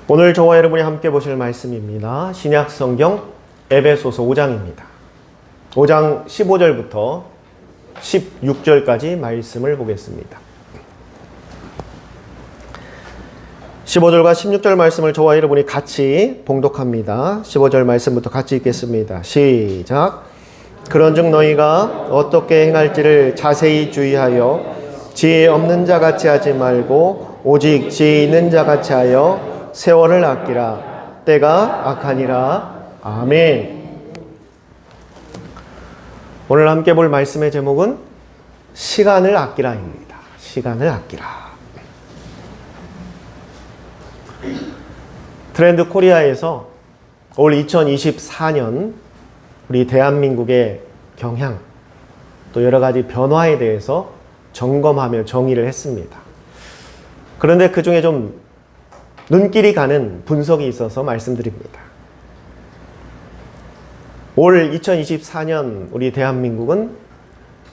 오늘 저와 여러분이 함께 보실 말씀입니다. 신약 성경 에베소서 5장입니다. 5장 15절부터 16절까지 말씀을 보겠습니다. 15절과 16절 말씀을 저와 여러분이 같이 봉독합니다. 15절 말씀부터 같이 읽겠습니다. 시작. 그런즉 너희가 어떻게 행할지를 자세히 주의하여 지혜 없는 자 같이 하지 말고 오직 지혜 있는 자 같이 하여 세월을 아끼라. 때가 악하니라. 아멘. 오늘 함께 볼 말씀의 제목은 시간을 아끼라입니다. 시간을 아끼라. 트렌드 코리아에서 올 2024년 우리 대한민국의 경향 또 여러 가지 변화에 대해서 점검하며 정의를 했습니다. 그런데 그 중에 좀 눈길이 가는 분석이 있어서 말씀드립니다. 올 2024년 우리 대한민국은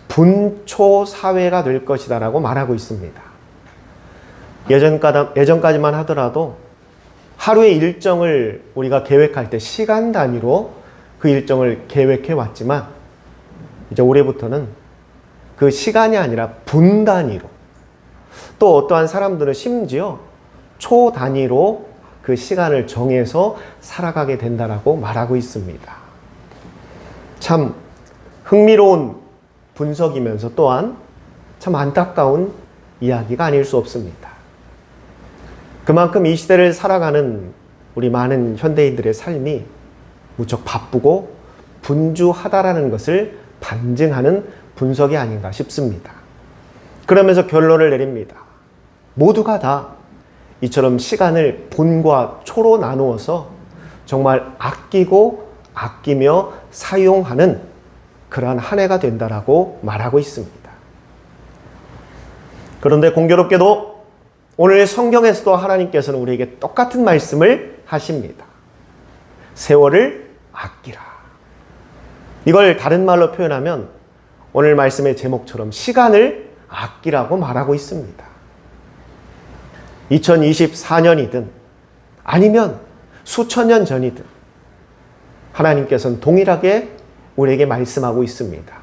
분초 사회가 될 것이다 라고 말하고 있습니다. 예전까지만 하더라도 하루의 일정을 우리가 계획할 때 시간 단위로 그 일정을 계획해 왔지만 이제 올해부터는 그 시간이 아니라 분 단위로, 또 어떠한 사람들은 심지어 초 단위로 그 시간을 정해서 살아가게 된다라고 말하고 있습니다. 참 흥미로운 분석이면서 또한 참 안타까운 이야기가 아닐 수 없습니다. 그만큼 이 시대를 살아가는 우리 많은 현대인들의 삶이 무척 바쁘고 분주하다라는 것을 반증하는 분석이 아닌가 싶습니다. 그러면서 결론을 내립니다. 모두가 다 이처럼 시간을 분과 초로 나누어서 정말 아끼고 아끼며 사용하는 그러한 한 해가 된다라고 말하고 있습니다. 그런데 공교롭게도 오늘 성경에서도 하나님께서는 우리에게 똑같은 말씀을 하십니다. 세월을 아끼라. 이걸 다른 말로 표현하면 오늘 말씀의 제목처럼 시간을 아끼라고 말하고 있습니다. 2024년이든 아니면 수천 년 전이든 하나님께서는 동일하게 우리에게 말씀하고 있습니다.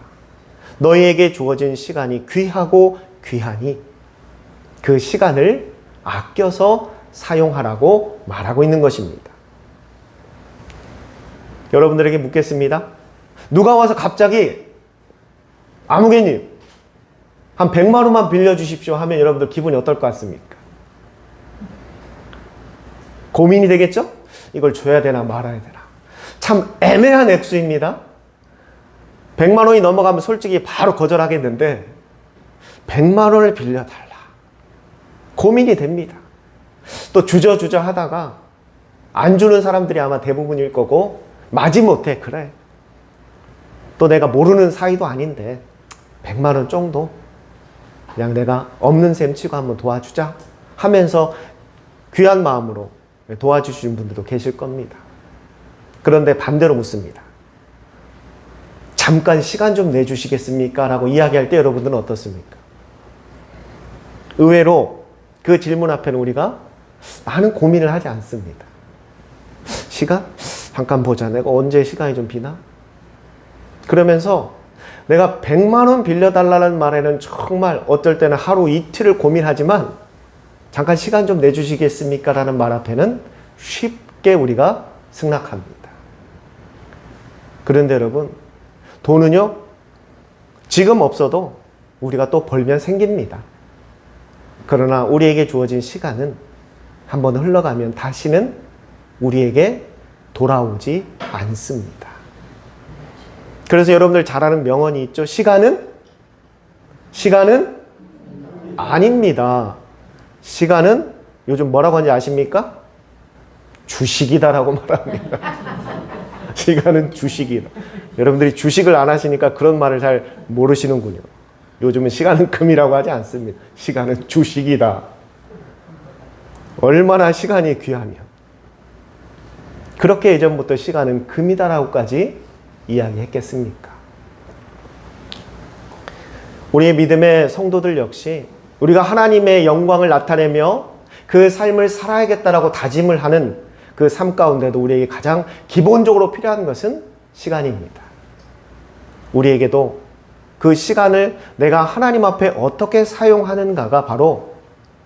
너희에게 주어진 시간이 귀하고 귀하니 그 시간을 아껴서 사용하라고 말하고 있는 것입니다. 여러분들에게 묻겠습니다. 누가 와서 갑자기 아무개님 한 100만 원만 빌려주십시오 하면 여러분들 기분이 어떨 것 같습니까? 고민이 되겠죠? 이걸 줘야 되나 말아야 되나. 참 애매한 액수입니다. 100만 원이 넘어가면 솔직히 바로 거절하겠는데 100만 원을 빌려달라. 고민이 됩니다. 또 주저주저 하다가 안 주는 사람들이 아마 대부분일 거고 마지못해 그래. 또 내가 모르는 사이도 아닌데 100만 원 정도 그냥 내가 없는 셈 치고 한번 도와주자 하면서 귀한 마음으로 도와주시는 분들도 계실 겁니다. 그런데 반대로 묻습니다. 잠깐 시간 좀 내주시겠습니까? 라고 이야기할 때 여러분들은 어떻습니까? 의외로 그 질문 앞에는 우리가 많은 고민을 하지 않습니다. 시간? 잠깐 보자. 내가 언제 시간이 좀 비나? 그러면서 내가 100만 원 빌려달라는 말에는 정말 어떨 때는 하루 이틀을 고민하지만 잠깐 시간 좀 내주시겠습니까? 라는 말 앞에는 쉽게 우리가 승낙합니다. 그런데 여러분, 돈은요, 지금 없어도 우리가 또 벌면 생깁니다. 그러나 우리에게 주어진 시간은 한번 흘러가면 다시는 우리에게 돌아오지 않습니다. 그래서 여러분들 잘 아는 명언이 있죠. 시간은 아닙니다. 시간은 요즘 뭐라고 하는지 아십니까? 주식이다라고 말합니다. 시간은 주식이다. 여러분들이 주식을 안 하시니까 그런 말을 잘 모르시는군요. 요즘은 시간은 금이라고 하지 않습니다. 시간은 주식이다. 얼마나 시간이 귀하며 그렇게 예전부터 시간은 금이다라고까지 이야기했겠습니까? 우리의 믿음의 성도들 역시 우리가 하나님의 영광을 나타내며 그 삶을 살아야겠다라고 다짐을 하는 그 삶 가운데도 우리에게 가장 기본적으로 필요한 것은 시간입니다. 우리에게도 그 시간을 내가 하나님 앞에 어떻게 사용하는가가 바로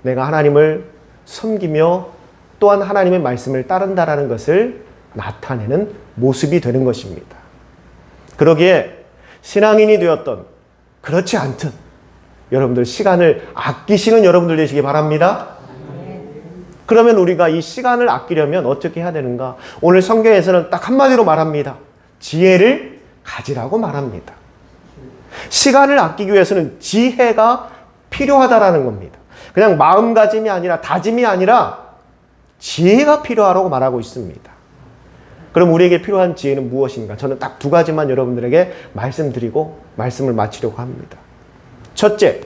내가 하나님을 섬기며 또한 하나님의 말씀을 따른다라는 것을 나타내는 모습이 되는 것입니다. 그러기에 신앙인이 되었던 그렇지 않든 여러분들 시간을 아끼시는 여러분들 되시기 바랍니다. 그러면 우리가 이 시간을 아끼려면 어떻게 해야 되는가? 오늘 성경에서는 딱 한마디로 말합니다. 지혜를 가지라고 말합니다. 시간을 아끼기 위해서는 지혜가 필요하다라는 겁니다. 그냥 마음가짐이 아니라 다짐이 아니라 지혜가 필요하다고 말하고 있습니다. 그럼 우리에게 필요한 지혜는 무엇인가? 저는 딱 두 가지만 여러분들에게 말씀드리고 말씀을 마치려고 합니다. 첫째,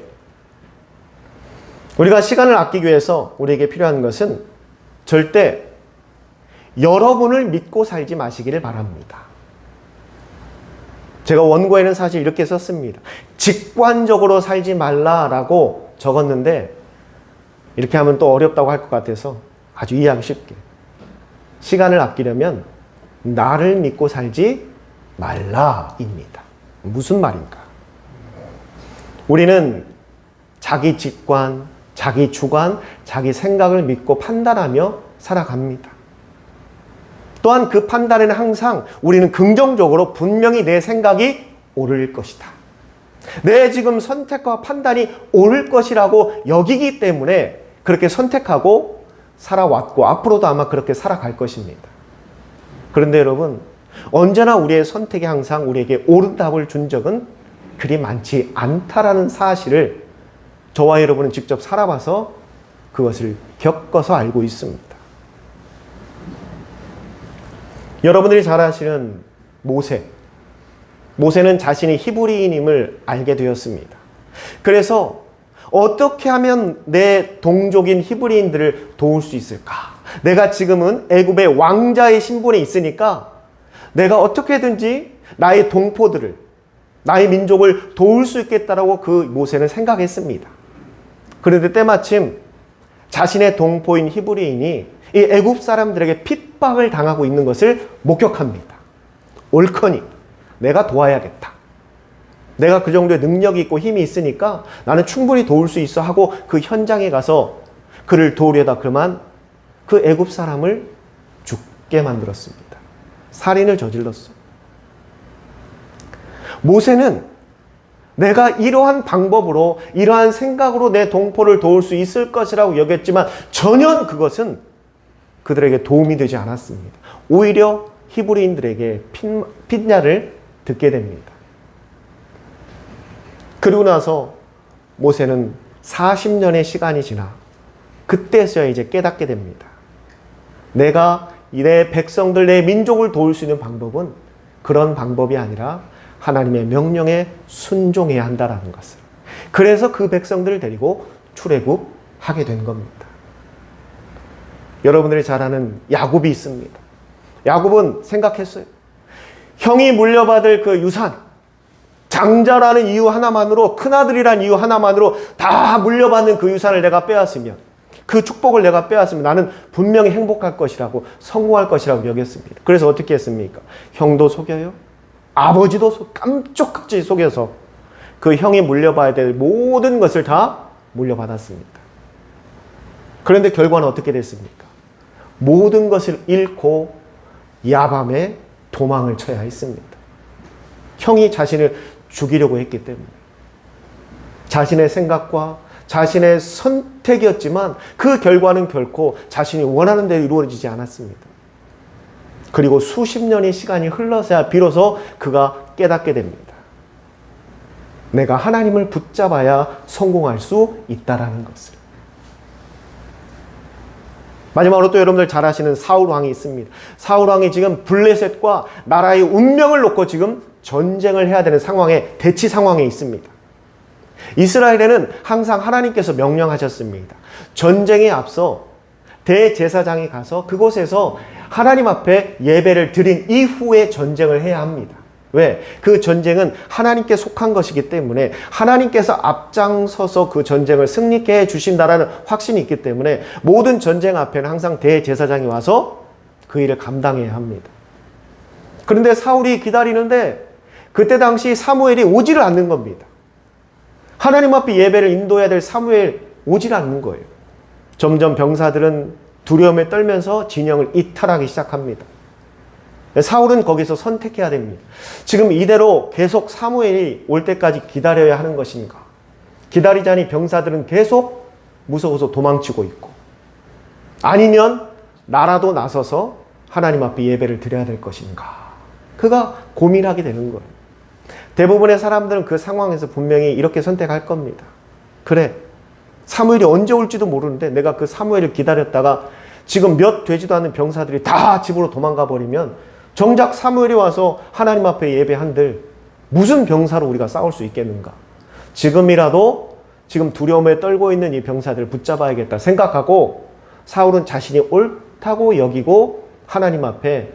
우리가 시간을 아끼기 위해서 우리에게 필요한 것은 절대 여러분을 믿고 살지 마시기를 바랍니다. 제가 원고에는 사실 이렇게 썼습니다. 직관적으로 살지 말라라고 적었는데 이렇게 하면 또 어렵다고 할 것 같아서 아주 이해하기 쉽게 시간을 아끼려면 나를 믿고 살지 말라입니다. 무슨 말인가? 우리는 자기 직관, 자기 주관, 자기 생각을 믿고 판단하며 살아갑니다. 또한 그 판단에는 항상 우리는 긍정적으로 분명히 내 생각이 옳을 것이다. 내 지금 선택과 판단이 옳을 것이라고 여기기 때문에 그렇게 선택하고 살아왔고 앞으로도 아마 그렇게 살아갈 것입니다. 그런데 여러분, 언제나 우리의 선택이 항상 우리에게 옳은 답을 준 적은 그리 많지 않다라는 사실을 저와 여러분은 직접 살아봐서 그것을 겪어서 알고 있습니다. 여러분들이 잘 아시는 모세는 자신이 히브리인임을 알게 되었습니다. 그래서 어떻게 하면 내 동족인 히브리인들을 도울 수 있을까? 내가 지금은 애굽의 왕자의 신분에 있으니까 내가 어떻게든지 나의 동포들을, 나의 민족을 도울 수 있겠다라고 그 모세는 생각했습니다. 그런데 때마침 자신의 동포인 히브리인이 이 애굽 사람들에게 핍박을 당하고 있는 것을 목격합니다. 옳거니 내가 도와야겠다. 내가 그 정도의 능력이 있고 힘이 있으니까 나는 충분히 도울 수 있어 하고 그 현장에 가서 그를 도우려다 그만 그 애굽 사람을 죽게 만들었습니다. 살인을 저질렀어. 모세는 내가 이러한 방법으로 이러한 생각으로 내 동포를 도울 수 있을 것이라고 여겼지만 전혀 그것은 그들에게 도움이 되지 않았습니다. 오히려 히브리인들에게 핀야를 듣게 됩니다. 그리고 나서 모세는 40년의 시간이 지나 그때서야 이제 깨닫게 됩니다. 내가 내 백성들, 내 민족을 도울 수 있는 방법은 그런 방법이 아니라 하나님의 명령에 순종해야 한다라는 것을. 그래서 그 백성들을 데리고 출애굽하게 된 겁니다. 여러분들이 잘 아는 야곱이 있습니다. 야곱은 생각했어요. 형이 물려받을 그 유산, 장자라는 이유 하나만으로, 큰아들이라는 이유 하나만으로 다 물려받는 그 유산을 내가 빼앗으면, 그 축복을 내가 빼앗으면 나는 분명히 행복할 것이라고, 성공할 것이라고 여겼습니다. 그래서 어떻게 했습니까? 형도 속여요. 아버지도 깜짝같이 속여서 그 형이 물려봐야 될 모든 것을 다 물려받았습니다. 그런데 결과는 어떻게 됐습니까? 모든 것을 잃고 야밤에 도망을 쳐야 했습니다. 형이 자신을 죽이려고 했기 때문에. 자신의 생각과 자신의 선택이었지만 그 결과는 결코 자신이 원하는 대로 이루어지지 않았습니다. 그리고 수십 년의 시간이 흘러서야 비로소 그가 깨닫게 됩니다. 내가 하나님을 붙잡아야 성공할 수 있다라는 것을. 마지막으로 또 여러분들 잘 아시는 사울 왕이 있습니다. 사울 왕이 지금 블레셋과 나라의 운명을 놓고 지금 전쟁을 해야 되는 상황에, 대치 상황에 있습니다. 이스라엘에는 항상 하나님께서 명령하셨습니다. 전쟁에 앞서 대제사장이 가서 그곳에서 하나님 앞에 예배를 드린 이후에 전쟁을 해야 합니다. 왜? 그 전쟁은 하나님께 속한 것이기 때문에 하나님께서 앞장서서 그 전쟁을 승리케 해 주신다라는 확신이 있기 때문에 모든 전쟁 앞에는 항상 대제사장이 와서 그 일을 감당해야 합니다. 그런데 사울이 기다리는데 그때 당시 사무엘이 오지를 않는 겁니다. 하나님 앞에 예배를 인도해야 될 사무엘 오지를 않는 거예요. 점점 병사들은 두려움에 떨면서 진영을 이탈하기 시작합니다. 사울은 거기서 선택해야 됩니다. 지금 이대로 계속 사무엘이 올 때까지 기다려야 하는 것인가? 기다리자니 병사들은 계속 무서워서 도망치고 있고, 아니면 나라도 나서서 하나님 앞에 예배를 드려야 될 것인가? 그가 고민하게 되는 거예요. 대부분의 사람들은 그 상황에서 분명히 이렇게 선택할 겁니다. 그래, 사무엘이 언제 올지도 모르는데 내가 그 사무엘을 기다렸다가 지금 몇 되지도 않는 병사들이 다 집으로 도망가 버리면 정작 사무엘이 와서 하나님 앞에 예배한들 무슨 병사로 우리가 싸울 수 있겠는가? 지금이라도 지금 두려움에 떨고 있는 이 병사들을 붙잡아야겠다 생각하고 사울은 자신이 옳다고 여기고 하나님 앞에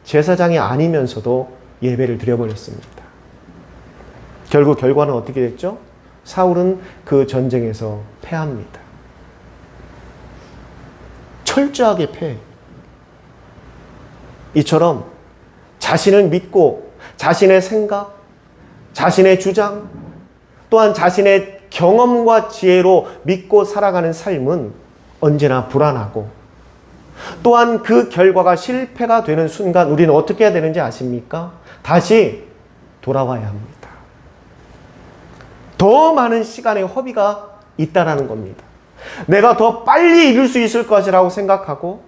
제사장이 아니면서도 예배를 드려버렸습니다. 결국 결과는 어떻게 됐죠? 사울은 그 전쟁에서 패합니다. 철저하게 패. 이처럼 자신을 믿고 자신의 생각, 자신의 주장, 또한 자신의 경험과 지혜로 믿고 살아가는 삶은 언제나 불안하고, 또한 그 결과가 실패가 되는 순간 우리는 어떻게 해야 되는지 아십니까? 다시 돌아와야 합니다. 더 많은 시간의 허비가 있다라는 겁니다. 내가 더 빨리 이룰 수 있을 것이라고 생각하고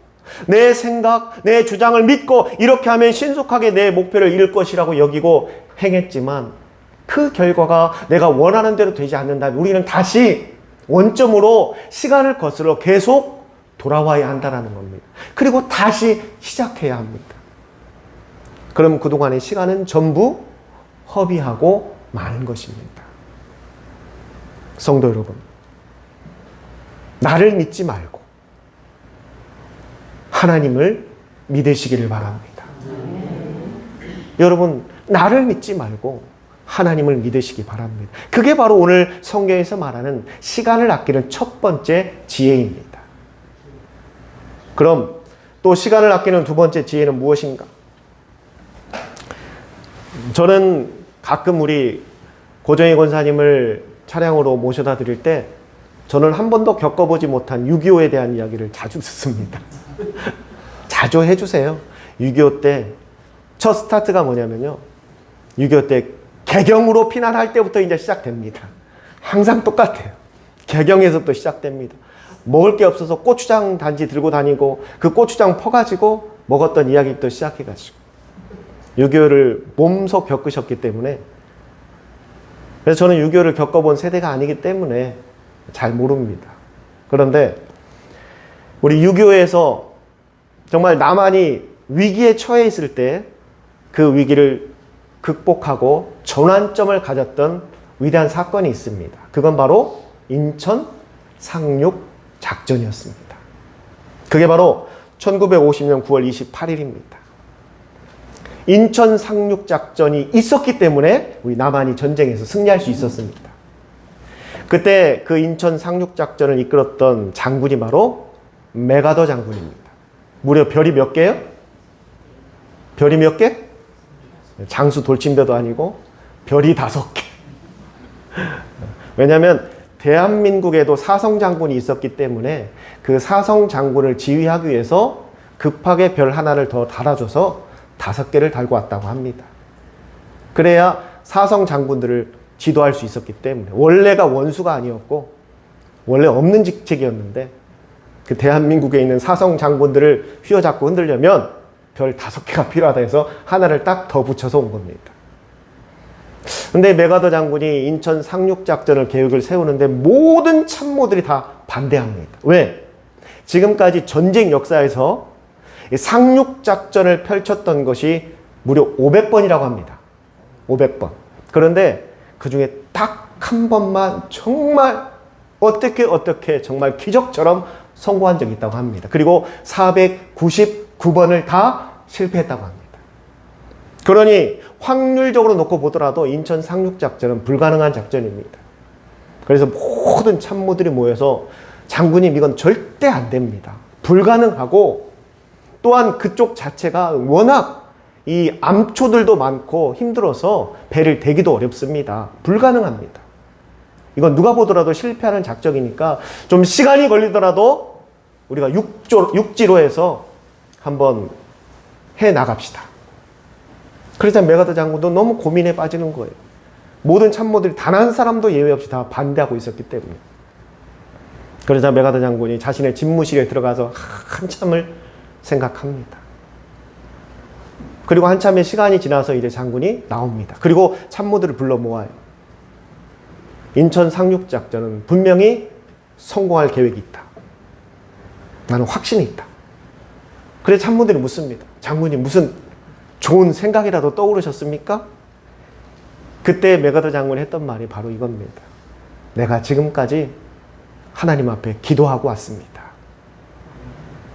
내 생각, 내 주장을 믿고 이렇게 하면 신속하게 내 목표를 이룰 것이라고 여기고 행했지만 그 결과가 내가 원하는 대로 되지 않는다면 우리는 다시 원점으로 시간을 거슬러 계속 돌아와야 한다는 겁니다. 그리고 다시 시작해야 합니다. 그럼 그동안의 시간은 전부 허비하고 마는 것입니다. 성도 여러분, 나를 믿지 말고 하나님을 믿으시기를 바랍니다. 여러분, 나를 믿지 말고 하나님을 믿으시기 바랍니다. 그게 바로 오늘 성경에서 말하는 시간을 아끼는 첫 번째 지혜입니다. 그럼 또 시간을 아끼는 두 번째 지혜는 무엇인가? 저는 가끔 우리 고정희 권사님을 차량으로 모셔다 드릴 때 저는 한 번도 겪어보지 못한 6.25에 대한 이야기를 자주 듣습니다. 자주 해주세요. 6.25 때 첫 스타트가 뭐냐면요, 6.25 때 개경으로 피난할 때부터 이제 시작됩니다. 항상 똑같아요. 개경에서부터 시작됩니다. 먹을 게 없어서 고추장 단지 들고 다니고 그 고추장 퍼가지고 먹었던 이야기부터 시작해가지고 6.25를 몸소 겪으셨기 때문에, 그래서 저는 6.25를 겪어본 세대가 아니기 때문에 잘 모릅니다. 그런데 우리 6.25에서 정말 남한이 위기에 처해 있을 때 그 위기를 극복하고 전환점을 가졌던 위대한 사건이 있습니다. 그건 바로 인천 상륙 작전이었습니다. 그게 바로 1950년 9월 28일입니다. 인천 상륙 작전이 있었기 때문에 우리 남한이 전쟁에서 승리할 수 있었습니다. 그때 그 인천 상륙 작전을 이끌었던 장군이 바로 메가더 장군입니다. 무려 별이 몇 개예요? 별이 몇 개? 장수 돌침대도 아니고 별이 5개. 왜냐하면 대한민국에도 사성 장군이 있었기 때문에 그 사성 장군을 지휘하기 위해서 급하게 별 하나를 더 달아줘서 5개를 달고 왔다고 합니다. 그래야 사성 장군들을 지도할 수 있었기 때문에, 원래가 원수가 아니었고 원래 없는 직책이었는데 그 대한민국에 있는 사성 장군들을 휘어잡고 흔들려면 별 5개가 필요하다 해서 하나를 딱 더 붙여서 온 겁니다. 근데 메가더 장군이 인천 상륙작전을 계획을 세우는데 모든 참모들이 다 반대합니다. 왜? 지금까지 전쟁 역사에서 상륙작전을 펼쳤던 것이 무려 500번이라고 합니다. 500번. 그런데 그 중에 딱 한 번만 정말 어떻게 정말 기적처럼 성공한 적이 있다고 합니다. 그리고 499번을 다 실패했다고 합니다. 그러니 확률적으로 놓고 보더라도 인천 상륙작전은 불가능한 작전입니다. 그래서 모든 참모들이 모여서 장군님 이건 절대 안 됩니다. 불가능하고 또한 그쪽 자체가 워낙 이 암초들도 많고 힘들어서 배를 대기도 어렵습니다. 불가능합니다. 이건 누가 보더라도 실패하는 작전이니까 좀 시간이 걸리더라도 우리가 육지로 해서 한번 해 나갑시다. 그러자 메가더 장군도 너무 고민에 빠지는 거예요. 모든 참모들이 단 한 사람도 예외 없이 다 반대하고 있었기 때문에. 그러자 메가더 장군이 자신의 집무실에 들어가서 한참을 생각합니다. 그리고 한참의 시간이 지나서 이제 장군이 나옵니다. 그리고 참모들을 불러 모아요. 인천 상륙작전은 분명히 성공할 계획이 있다. 나는 확신이 있다. 그래서 참모들이 묻습니다. 장군님 무슨 좋은 생각이라도 떠오르셨습니까? 그때 메가더 장군이 했던 말이 바로 이겁니다. 내가 지금까지 하나님 앞에 기도하고 왔습니다.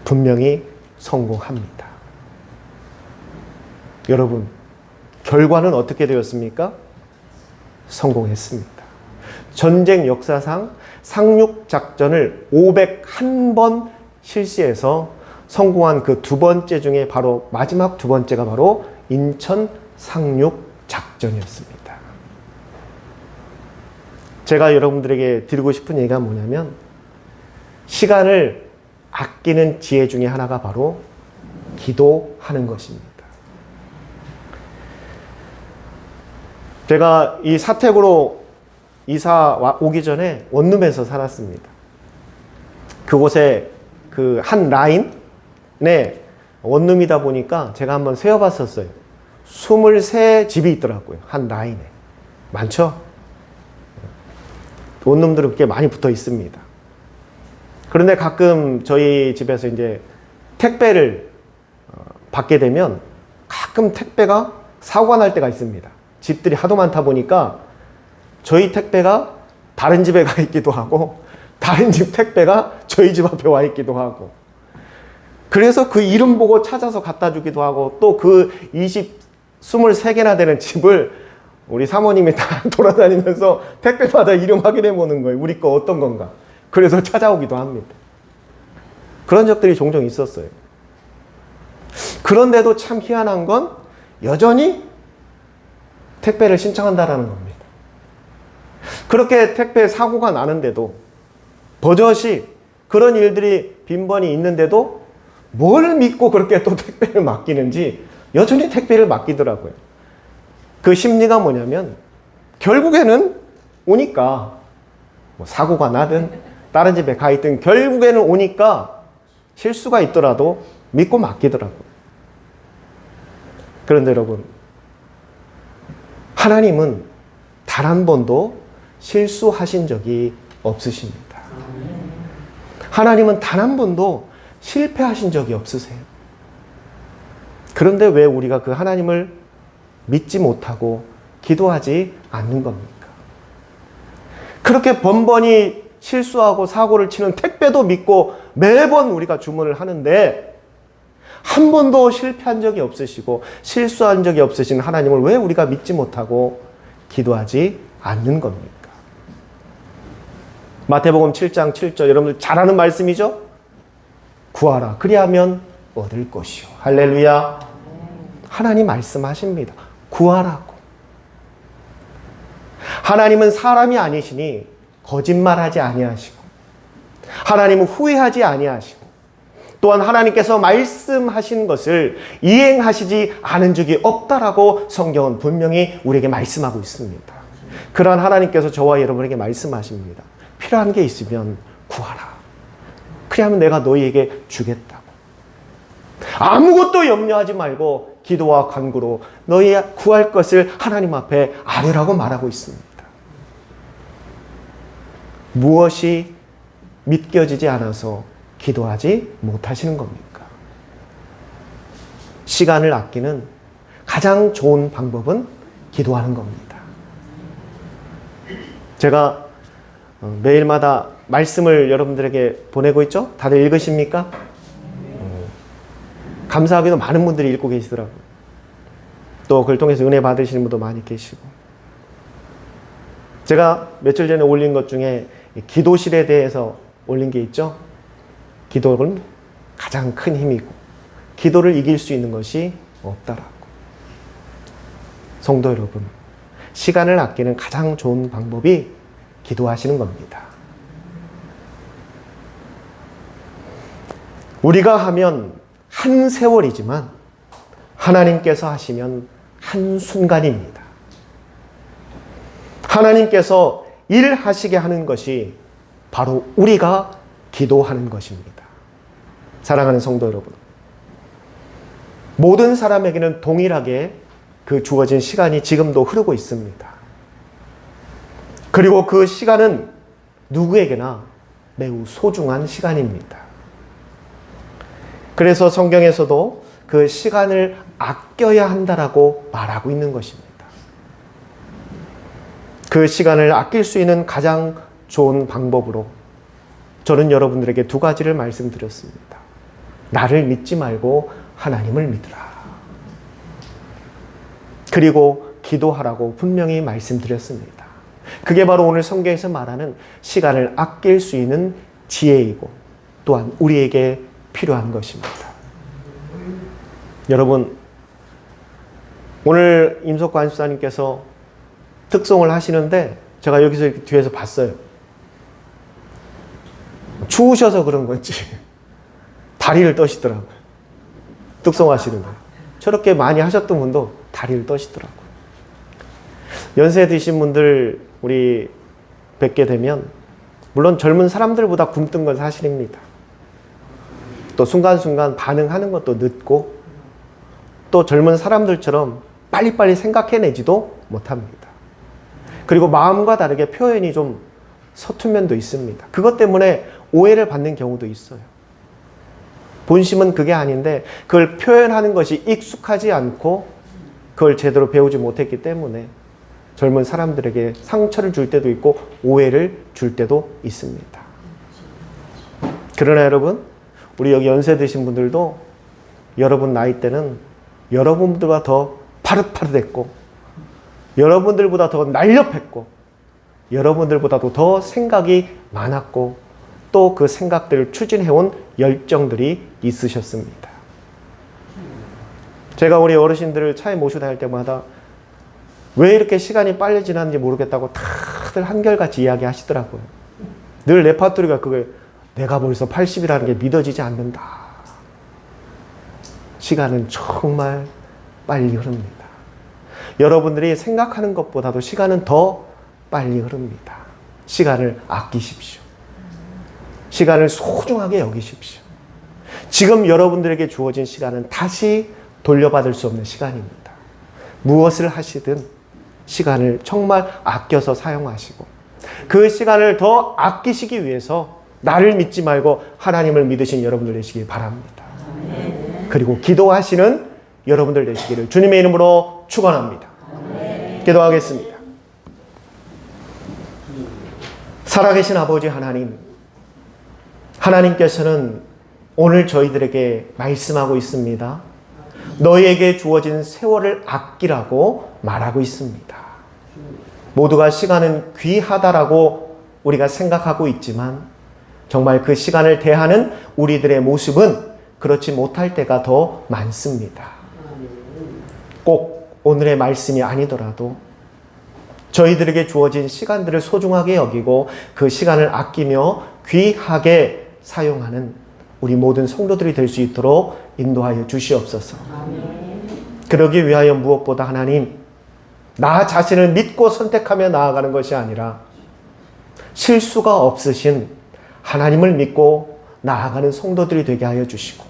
분명히 성공합니다. 여러분, 결과는 어떻게 되었습니까? 성공했습니다. 전쟁 역사상 상륙작전을 501번 실시해서 성공한 그 두 번째 중에 바로 마지막 두 번째가 바로 인천 상륙작전이었습니다. 제가 여러분들에게 드리고 싶은 얘기가 뭐냐면 시간을 아끼는 지혜 중에 하나가 바로 기도하는 것입니다. 제가 이 사택으로 이사 오기 전에 원룸에서 살았습니다. 그곳에 그 한 라인에 원룸이다 보니까 제가 한번 세어봤었어요. 23집이 있더라고요. 한 라인에. 많죠? 원룸들은 꽤 많이 붙어 있습니다. 그런데 가끔 저희 집에서 이제 택배를 받게 되면 가끔 택배가 사고가 날 때가 있습니다. 집들이 하도 많다 보니까 저희 택배가 다른 집에 가 있기도 하고 다른 집 택배가 저희 집 앞에 와 있기도 하고 그래서 그 이름 보고 찾아서 갖다 주기도 하고 또 그 23개나 되는 집을 우리 사모님이 다 돌아다니면서 택배마다 이름 확인해 보는 거예요. 우리 거 어떤 건가. 그래서 찾아오기도 합니다. 그런 적들이 종종 있었어요. 그런데도 참 희한한 건 여전히 택배를 신청한다라는 겁니다. 그렇게 택배 사고가 나는데도 버젓이 그런 일들이 빈번히 있는데도 뭘 믿고 그렇게 또 택배를 맡기는지 여전히 택배를 맡기더라고요. 그 심리가 뭐냐면 결국에는 오니까 뭐 사고가 나든 다른 집에 가 있든 결국에는 오니까 실수가 있더라도 믿고 맡기더라고요. 그런데 여러분, 하나님은 단 한 번도 실수하신 적이 없으십니다. 하나님은 단 한 번도 실패하신 적이 없으세요. 그런데 왜 우리가 그 하나님을 믿지 못하고 기도하지 않는 겁니까? 그렇게 번번이 실수하고 사고를 치는 택배도 믿고 매번 우리가 주문을 하는데 한 번도 실패한 적이 없으시고 실수한 적이 없으신 하나님을 왜 우리가 믿지 못하고 기도하지 않는 겁니까? 마태복음 7장 7절 여러분들 잘 아는 말씀이죠? 구하라 그리하면 얻을 것이요. 할렐루야. 하나님 말씀하십니다. 구하라고. 하나님은 사람이 아니시니 거짓말하지 아니하시고 하나님은 후회하지 아니하시고 또한 하나님께서 말씀하신 것을 이행하시지 않은 적이 없다라고 성경은 분명히 우리에게 말씀하고 있습니다. 그러한 하나님께서 저와 여러분에게 말씀하십니다. 필요한 게 있으면 구하라. 그리하면 내가 너희에게 주겠다고. 아무것도 염려하지 말고 기도와 간구로 너희 구할 것을 하나님 앞에 아뢰라고 말하고 있습니다. 무엇이 믿겨지지 않아서 기도하지 못하시는 겁니까? 시간을 아끼는 가장 좋은 방법은 기도하는 겁니다. 제가 매일마다 말씀을 여러분들에게 보내고 있죠? 다들 읽으십니까? 감사하게도 많은 분들이 읽고 계시더라고요. 또 그걸 통해서 은혜 받으시는 분도 많이 계시고, 제가 며칠 전에 올린 것 중에 기도실에 대해서 올린 게 있죠. 기도는 가장 큰 힘이고 기도를 이길 수 있는 것이 없다라고. 성도 여러분, 시간을 아끼는 가장 좋은 방법이 기도하시는 겁니다. 우리가 하면 한 세월이지만 하나님께서 하시면 한 순간입니다. 하나님께서 일하시게 하는 것이 바로 우리가 기도하는 것입니다. 사랑하는 성도 여러분, 모든 사람에게는 동일하게 그 주어진 시간이 지금도 흐르고 있습니다. 그리고 그 시간은 누구에게나 매우 소중한 시간입니다. 그래서 성경에서도 그 시간을 아껴야 한다라고 말하고 있는 것입니다. 그 시간을 아낄 수 있는 가장 좋은 방법으로 저는 여러분들에게 두 가지를 말씀드렸습니다. 나를 믿지 말고 하나님을 믿으라. 그리고 기도하라고 분명히 말씀드렸습니다. 그게 바로 오늘 성경에서 말하는 시간을 아낄 수 있는 지혜이고 또한 우리에게 필요한 것입니다. 여러분, 오늘 임석관 집사님께서 특송을 하시는데 제가 여기서 이렇게 뒤에서 봤어요. 추우셔서 그런 건지 다리를 떠시더라고요. 특송하시는 거예요. 저렇게 많이 하셨던 분도 다리를 떠시더라고요. 연세 드신 분들 우리 뵙게 되면 물론 젊은 사람들보다 굼뜬 건 사실입니다. 또 순간순간 반응하는 것도 늦고 또 젊은 사람들처럼 빨리빨리 생각해내지도 못합니다. 그리고 마음과 다르게 표현이 좀 서툰 면도 있습니다. 그것 때문에 오해를 받는 경우도 있어요. 본심은 그게 아닌데 그걸 표현하는 것이 익숙하지 않고 그걸 제대로 배우지 못했기 때문에 젊은 사람들에게 상처를 줄 때도 있고 오해를 줄 때도 있습니다. 그러나 여러분, 우리 여기 연세 드신 분들도 여러분 나이 때는 여러분들보다 더 파릇파릇했고 여러분들보다 더 날렵했고 여러분들보다도 더 생각이 많았고 또 그 생각들을 추진해온 열정들이 있으셨습니다. 제가 우리 어르신들을 차에 모시고 다닐 때마다 왜 이렇게 시간이 빨리 지났는지 모르겠다고 다들 한결같이 이야기하시더라고요. 늘 레파토리가 그거예요. 내가 벌써 80이라는 게 믿어지지 않는다. 시간은 정말 빨리 흐릅니다. 여러분들이 생각하는 것보다도 시간은 더 빨리 흐릅니다. 시간을 아끼십시오. 시간을 소중하게 여기십시오. 지금 여러분들에게 주어진 시간은 다시 돌려받을 수 없는 시간입니다. 무엇을 하시든 시간을 정말 아껴서 사용하시고 그 시간을 더 아끼시기 위해서 나를 믿지 말고 하나님을 믿으신 여러분들 되시길 바랍니다. 그리고 기도하시는 여러분들 되시기를 주님의 이름으로 축원합니다. 기도하겠습니다. 살아계신 아버지 하나님, 하나님께서는 오늘 저희들에게 말씀하고 있습니다. 너희에게 주어진 세월을 아끼라고 말하고 있습니다. 모두가 시간은 귀하다라고 우리가 생각하고 있지만 정말 그 시간을 대하는 우리들의 모습은 그렇지 못할 때가 더 많습니다. 꼭 오늘의 말씀이 아니더라도 저희들에게 주어진 시간들을 소중하게 여기고 그 시간을 아끼며 귀하게 사용하는 우리 모든 성도들이 될 수 있도록 인도하여 주시옵소서. 그러기 위하여 무엇보다 하나님, 나 자신을 믿고 선택하며 나아가는 것이 아니라 실수가 없으신 하나님을 믿고 나아가는 성도들이 되게 하여 주시고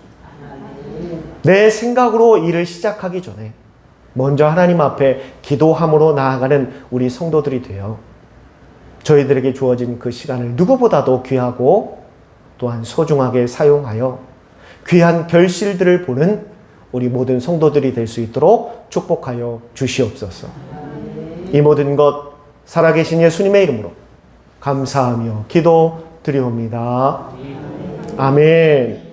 내 생각으로 일을 시작하기 전에 먼저 하나님 앞에 기도함으로 나아가는 우리 성도들이 되어 저희들에게 주어진 그 시간을 누구보다도 귀하고 또한 소중하게 사용하여 귀한 결실들을 보는 우리 모든 성도들이 될 수 있도록 축복하여 주시옵소서. 이 모든 것 살아계신 예수님의 이름으로 감사하며 기도드리옵니다. 아멘.